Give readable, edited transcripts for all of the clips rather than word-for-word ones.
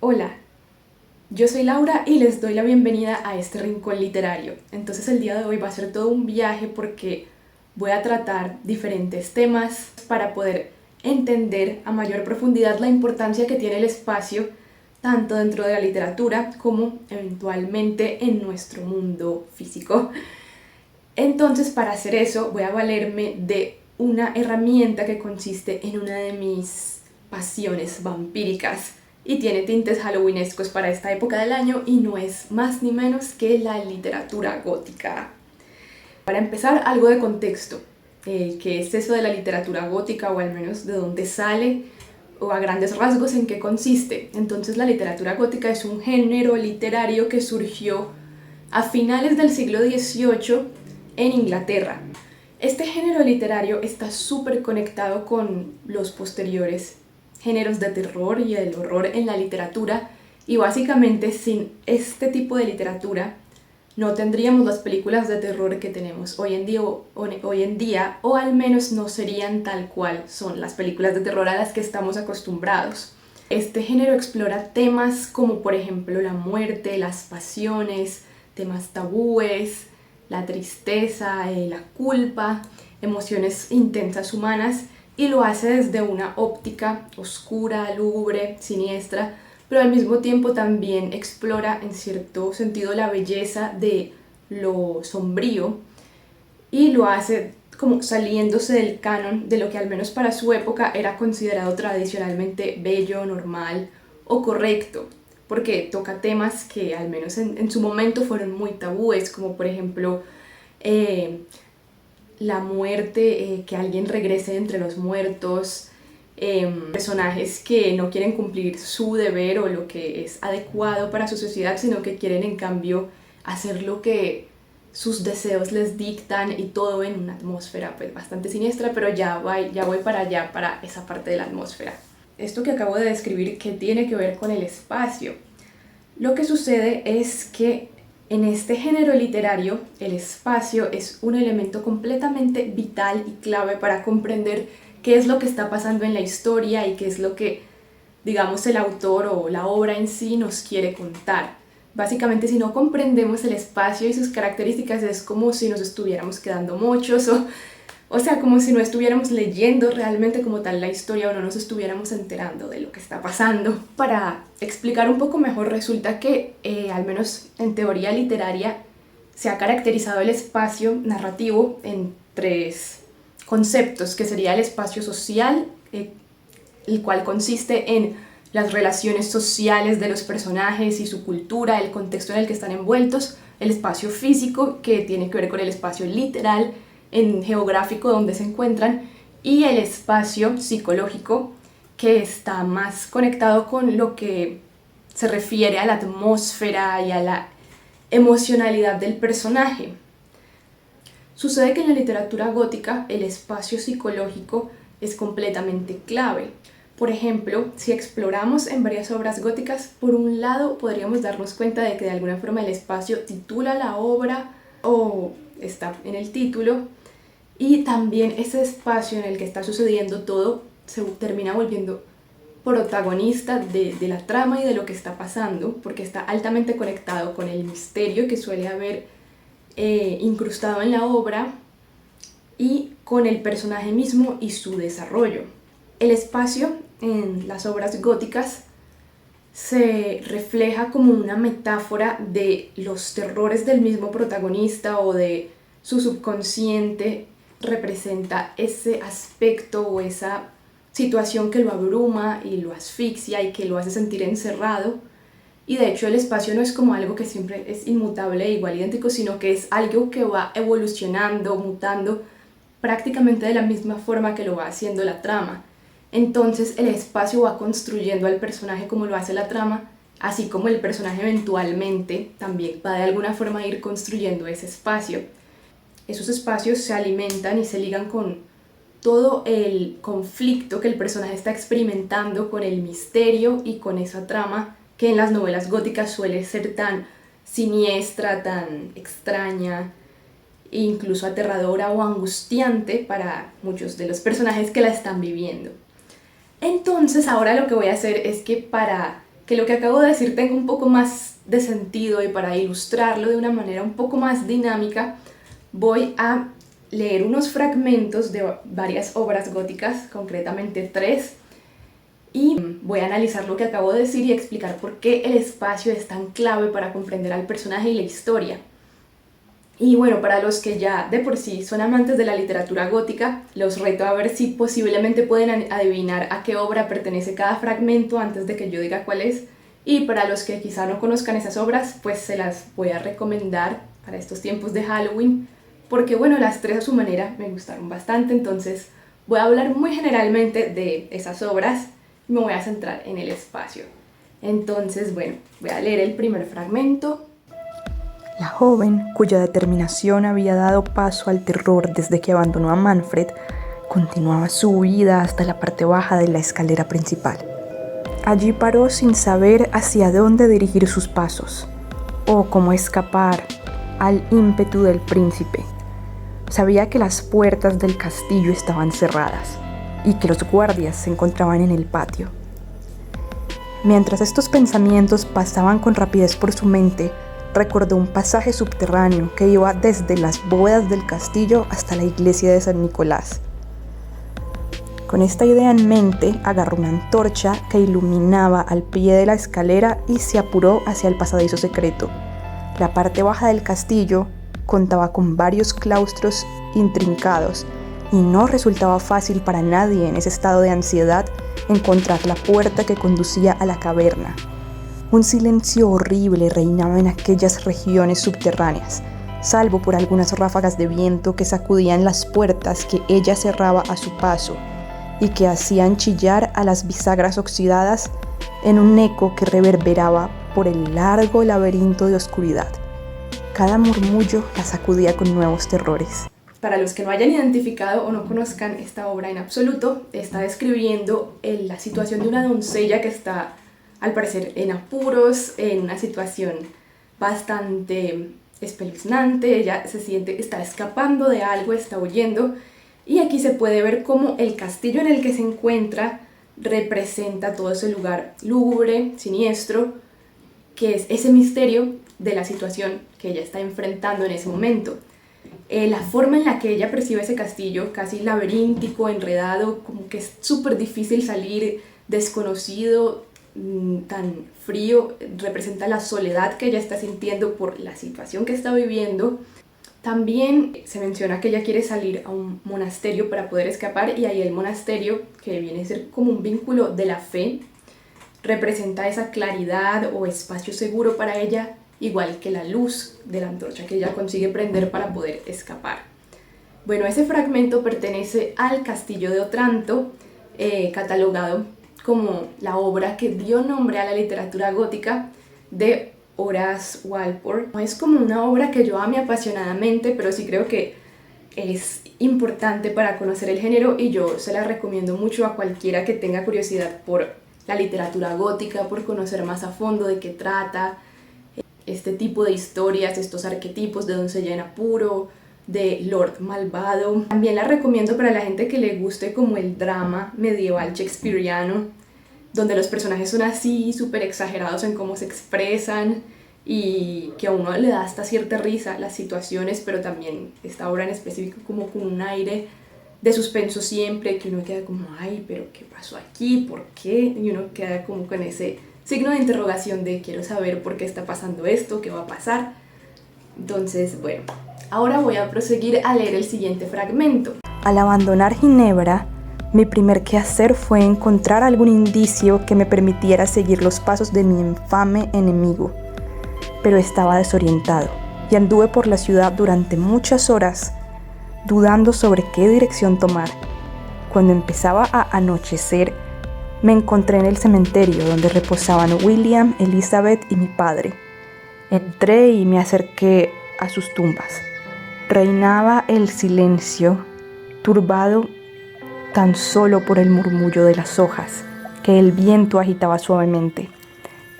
Hola, yo soy Laura y les doy la bienvenida a este rincón literario. Entonces el día de hoy va a ser todo un viaje porque voy a tratar diferentes temas para poder entender a mayor profundidad la importancia que tiene el espacio tanto dentro de la literatura como eventualmente en nuestro mundo físico. Entonces para hacer eso voy a valerme de una herramienta que consiste en una de mis pasiones vampíricas y tiene tintes halloweenescos para esta época del año y no es más ni menos que la literatura gótica. Para empezar, algo de contexto. ¿Qué es eso de la literatura gótica, o al menos de dónde sale, o a grandes rasgos en qué consiste? Entonces la literatura gótica es un género literario que surgió a finales del siglo XVIII en Inglaterra. Este género literario está súper conectado con los posteriores géneros de terror y del horror en la literatura, y básicamente sin este tipo de literatura no tendríamos las películas de terror que tenemos hoy en día, o al menos no serían tal cual son las películas de terror a las que estamos acostumbrados. Este género explora temas como por ejemplo la muerte, las pasiones, temas tabúes, la tristeza, la culpa, emociones intensas humanas, y lo hace desde una óptica oscura, lúgubre, siniestra, pero al mismo tiempo también explora en cierto sentido la belleza de lo sombrío y lo hace como saliéndose del canon de lo que al menos para su época era considerado tradicionalmente bello, normal o correcto, porque toca temas que al menos en su momento fueron muy tabúes, como por ejemplo la muerte, que alguien regrese entre los muertos, personajes que no quieren cumplir su deber o lo que es adecuado para su sociedad, sino que quieren en cambio hacer lo que sus deseos les dictan, y todo en una atmósfera pues bastante siniestra, pero ya voy para allá, para esa parte de la atmósfera. Esto que acabo de describir, ¿qué tiene que ver con el espacio? Lo que sucede es que en este género literario el espacio es un elemento completamente vital y clave para comprender qué es lo que está pasando en la historia y qué es lo que, digamos, el autor o la obra en sí nos quiere contar. Básicamente, si no comprendemos el espacio y sus características, es como si nos estuviéramos quedando mochos, o sea, como si no estuviéramos leyendo realmente como tal la historia, o no nos estuviéramos enterando de lo que está pasando. Para explicar un poco mejor, resulta que, al menos en teoría literaria, se ha caracterizado el espacio narrativo en tres conceptos, que sería el espacio social, el cual consiste en las relaciones sociales de los personajes y su cultura, el contexto en el que están envueltos; el espacio físico, que tiene que ver con el espacio literal, en geográfico donde se encuentran; y el espacio psicológico, que está más conectado con lo que se refiere a la atmósfera y a la emocionalidad del personaje. Sucede que en la literatura gótica el espacio psicológico es completamente clave. Por ejemplo, si exploramos en varias obras góticas, por un lado podríamos darnos cuenta de que de alguna forma el espacio titula la obra o está en el título, y también ese espacio en el que está sucediendo todo se termina volviendo protagonista de la trama y de lo que está pasando, porque está altamente conectado con el misterio que suele haber incrustado en la obra, y con el personaje mismo y su desarrollo. El espacio en las obras góticas se refleja como una metáfora de los terrores del mismo protagonista o de su subconsciente. Representa ese aspecto o esa situación que lo abruma y lo asfixia y que lo hace sentir encerrado. Y de hecho el espacio no es como algo que siempre es inmutable e igual idéntico, sino que es algo que va evolucionando, mutando, prácticamente de la misma forma que lo va haciendo la trama. Entonces el espacio va construyendo al personaje como lo hace la trama, así como el personaje eventualmente también va de alguna forma a ir construyendo ese espacio. Esos espacios se alimentan y se ligan con todo el conflicto que el personaje está experimentando, con el misterio y con esa trama que en las novelas góticas suele ser tan siniestra, tan extraña, e incluso aterradora o angustiante para muchos de los personajes que la están viviendo. Entonces ahora lo que voy a hacer es que, para que lo que acabo de decir tenga un poco más de sentido, y para ilustrarlo de una manera un poco más dinámica, voy a leer unos fragmentos de varias obras góticas, concretamente 3, y voy a analizar lo que acabo de decir y explicar por qué el espacio es tan clave para comprender al personaje y la historia. Y bueno, para los que ya de por sí son amantes de la literatura gótica, los reto a ver si posiblemente pueden adivinar a qué obra pertenece cada fragmento antes de que yo diga cuál es. Y para los que quizá no conozcan esas obras, pues se las voy a recomendar para estos tiempos de Halloween, porque bueno, las 3 a su manera me gustaron bastante. Entonces voy a hablar muy generalmente de esas obras y me voy a centrar en el espacio. Entonces bueno, voy a leer el primer fragmento. La joven, cuya determinación había dado paso al terror desde que abandonó a Manfred, continuaba su huida hasta la parte baja de la escalera principal. Allí paró sin saber hacia dónde dirigir sus pasos, o cómo escapar al ímpetu del príncipe. Sabía que las puertas del castillo estaban cerradas y que los guardias se encontraban en el patio. Mientras estos pensamientos pasaban con rapidez por su mente, recordó un pasaje subterráneo que iba desde las bóvedas del castillo hasta la iglesia de San Nicolás. Con esta idea en mente, agarró una antorcha que iluminaba al pie de la escalera y se apuró hacia el pasadizo secreto. La parte baja del castillo contaba con varios claustros intrincados y no resultaba fácil para nadie en ese estado de ansiedad encontrar la puerta que conducía a la caverna. Un silencio horrible reinaba en aquellas regiones subterráneas, salvo por algunas ráfagas de viento que sacudían las puertas que ella cerraba a su paso y que hacían chillar a las bisagras oxidadas en un eco que reverberaba por el largo laberinto de oscuridad. Cada murmullo la sacudía con nuevos terrores. Para los que no hayan identificado o no conozcan esta obra en absoluto, está describiendo la situación de una doncella que está, al parecer, en apuros, en una situación bastante espeluznante. Ella se siente, está escapando de algo, está huyendo, y aquí se puede ver cómo el castillo en el que se encuentra representa todo ese lugar lúgubre, siniestro, que es ese misterio de la situación que ella está enfrentando en ese momento. La forma en la que ella percibe ese castillo, casi laberíntico, enredado, como que es súper difícil salir, desconocido, tan frío, representa la soledad que ella está sintiendo por la situación que está viviendo. También se menciona que ella quiere salir a un monasterio para poder escapar, y ahí el monasterio, que viene a ser como un vínculo de la fe, representa esa claridad o espacio seguro para ella, igual que la luz de la antorcha que ella consigue prender para poder escapar. Bueno, ese fragmento pertenece al Castillo de Otranto, catalogado como la obra que dio nombre a la literatura gótica de Horace Walpole. No es como una obra que yo ame apasionadamente, pero sí creo que es importante para conocer el género, y yo se la recomiendo mucho a cualquiera que tenga curiosidad por la literatura gótica, por conocer más a fondo de qué trata este tipo de historias, estos arquetipos de doncella en apuro, de Lord malvado. También la recomiendo para la gente que le guste como el drama medieval shakespeariano, donde los personajes son así, súper exagerados en cómo se expresan, y que a uno le da hasta cierta risa las situaciones, pero también esta obra en específico como con un aire de suspenso siempre, que uno queda como, ay, pero ¿qué pasó aquí? ¿Por qué? Y uno queda como con ese signo de interrogación de quiero saber por qué está pasando esto, qué va a pasar. Entonces, bueno, ahora voy a proseguir a leer el siguiente fragmento. Al abandonar Ginebra, mi primer quehacer fue encontrar algún indicio que me permitiera seguir los pasos de mi infame enemigo. Pero estaba desorientado y anduve por la ciudad durante muchas horas, dudando sobre qué dirección tomar. Cuando empezaba a anochecer, me encontré en el cementerio donde reposaban William, Elizabeth y mi padre. Entré y me acerqué a sus tumbas. Reinaba el silencio, turbado tan solo por el murmullo de las hojas que el viento agitaba suavemente.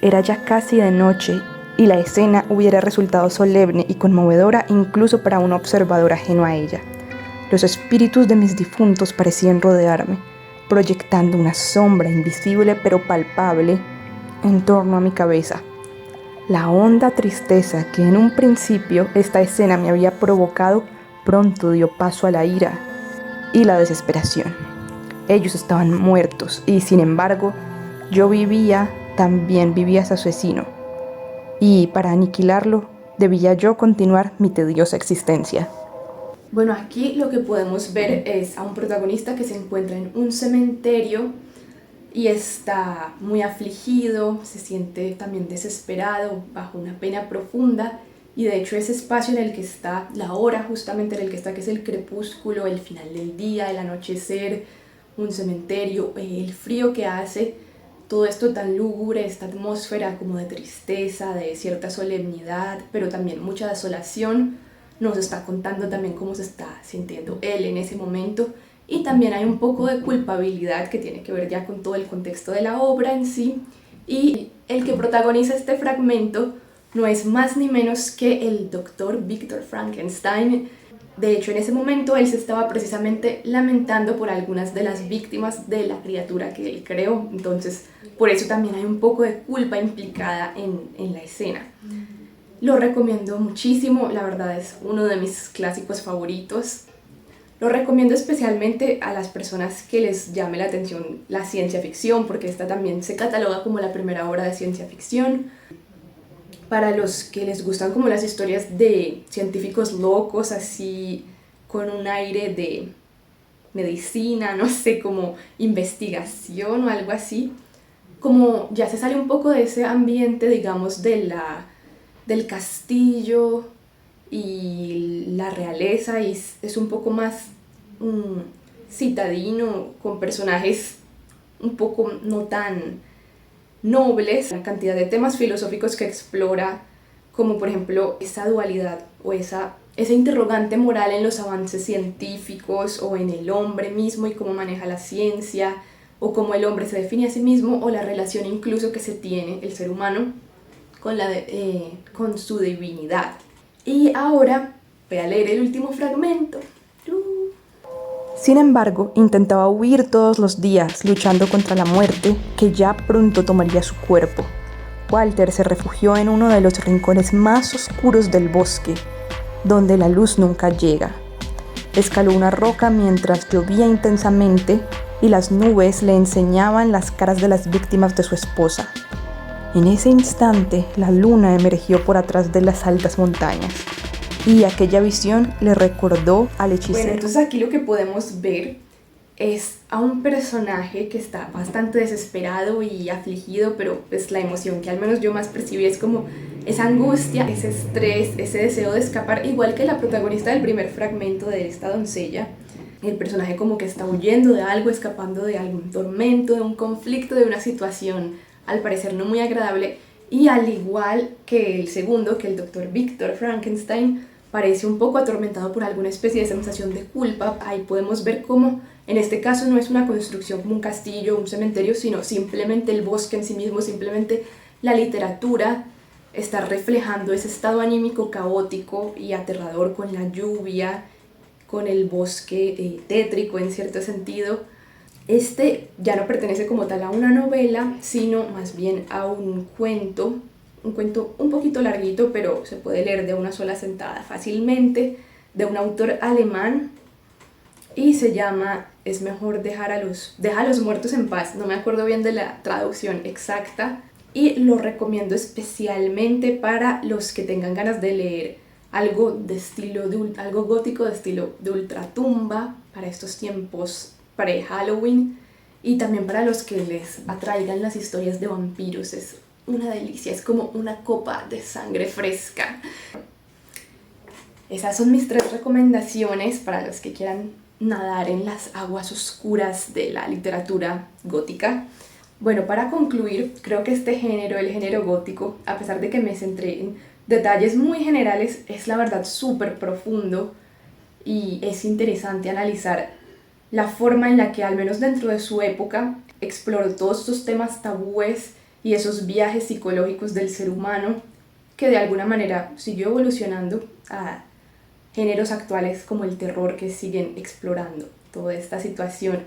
Era ya casi de noche y la escena hubiera resultado solemne y conmovedora incluso para un observador ajeno a ella. Los espíritus de mis difuntos parecían rodearme, proyectando una sombra invisible pero palpable en torno a mi cabeza. La honda tristeza que en un principio esta escena me había provocado pronto dio paso a la ira y la desesperación. Ellos estaban muertos y, sin embargo, yo también vivía ese asesino. Y para aniquilarlo, debía yo continuar mi tediosa existencia. Bueno, aquí lo que podemos ver es a un protagonista que se encuentra en un cementerio y está muy afligido, se siente también desesperado, bajo una pena profunda, y de hecho ese espacio en el que está, la hora justamente en el que está, que es el crepúsculo, el final del día, el anochecer, un cementerio, el frío que hace, todo esto tan lúgubre, esta atmósfera como de tristeza, de cierta solemnidad, pero también mucha desolación, nos está contando también cómo se está sintiendo él en ese momento. Y también hay un poco de culpabilidad que tiene que ver ya con todo el contexto de la obra en sí. Y el que protagoniza este fragmento no es más ni menos que el doctor Victor Frankenstein. De hecho, en ese momento él se estaba precisamente lamentando por algunas de las víctimas de la criatura que él creó. Entonces, por eso también hay un poco de culpa implicada en la escena. Lo recomiendo muchísimo, la verdad es uno de mis clásicos favoritos. Lo recomiendo especialmente a las personas que les llame la atención la ciencia ficción, porque esta también se cataloga como la primera obra de ciencia ficción. Para los que les gustan como las historias de científicos locos, así con un aire de medicina, no sé, como investigación o algo así, como ya se sale un poco de ese ambiente, digamos, del castillo y la realeza, y es un poco más citadino, con personajes un poco no tan nobles, la cantidad de temas filosóficos que explora, como por ejemplo esa dualidad o esa interrogante moral en los avances científicos o en el hombre mismo y cómo maneja la ciencia, o cómo el hombre se define a sí mismo, o la relación incluso que se tiene el ser humano con su divinidad. Y ahora voy a leer el último fragmento. Sin embargo, intentaba huir todos los días, luchando contra la muerte, que ya pronto tomaría su cuerpo. Walter se refugió en uno de los rincones más oscuros del bosque, donde la luz nunca llega. Escaló una roca mientras llovía intensamente y las nubes le enseñaban las caras de las víctimas de su esposa. En ese instante, la luna emergió por atrás de las altas montañas, y aquella visión le recordó al hechicero. Bueno, entonces aquí lo que podemos ver es a un personaje que está bastante desesperado y afligido, pero pues la emoción que al menos yo más percibí es como esa angustia, ese estrés, ese deseo de escapar, igual que la protagonista del primer fragmento de esta doncella. El personaje como que está huyendo de algo, escapando de algún tormento, de un conflicto, de una situación al parecer no muy agradable, y al igual que el segundo, que el doctor Victor Frankenstein, parece un poco atormentado por alguna especie de sensación de culpa. Ahí podemos ver cómo en este caso no es una construcción como un castillo o un cementerio, sino simplemente el bosque en sí mismo, simplemente la literatura está reflejando ese estado anímico caótico y aterrador, con la lluvia, con el bosque tétrico en cierto sentido. Este ya no pertenece como tal a una novela, sino más bien a un cuento un poquito larguito, pero se puede leer de una sola sentada fácilmente, de un autor alemán, y se llama Es mejor deja a los muertos en paz. No me acuerdo bien de la traducción exacta, y lo recomiendo especialmente para los que tengan ganas de leer algo de algo gótico, de estilo de ultratumba, para estos tiempos pre-Halloween, y también para los que les atraigan las historias de vampiros. Es una delicia, es como una copa de sangre fresca. Esas son mis 3 recomendaciones para los que quieran nadar en las aguas oscuras de la literatura gótica. Bueno, para concluir, creo que este género, el género gótico, a pesar de que me centré en detalles muy generales, es la verdad súper profundo, y es interesante analizar la forma en la que, al menos dentro de su época, exploró todos estos temas tabúes y esos viajes psicológicos del ser humano, que de alguna manera siguió evolucionando a géneros actuales como el terror, que siguen explorando toda esta situación,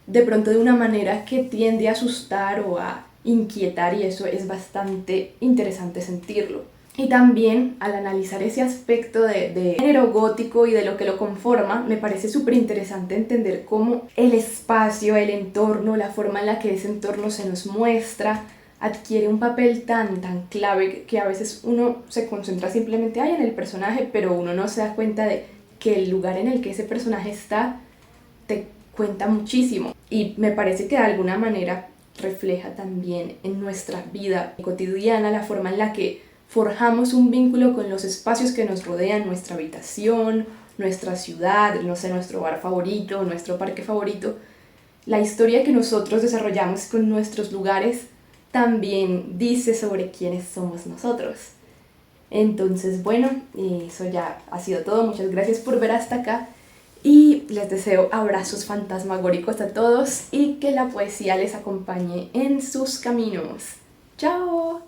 de pronto de una manera que tiende a asustar o a inquietar y eso es bastante interesante sentirlo. Y también al analizar ese aspecto de género gótico y de lo que lo conforma, me parece súper interesante entender cómo el espacio, el entorno, la forma en la que ese entorno se nos muestra, adquiere un papel tan clave que a veces uno se concentra simplemente en el personaje, pero uno no se da cuenta de que el lugar en el que ese personaje está te cuenta muchísimo. Y me parece que de alguna manera refleja también en nuestra vida cotidiana la forma en la que forjamos un vínculo con los espacios que nos rodean, nuestra habitación, nuestra ciudad, no sé, nuestro bar favorito, nuestro parque favorito. La historia que nosotros desarrollamos con nuestros lugares también dice sobre quiénes somos nosotros. Entonces, bueno, eso ya ha sido todo. Muchas gracias por ver hasta acá y les deseo abrazos fantasmagóricos a todos y que la poesía les acompañe en sus caminos. ¡Chao!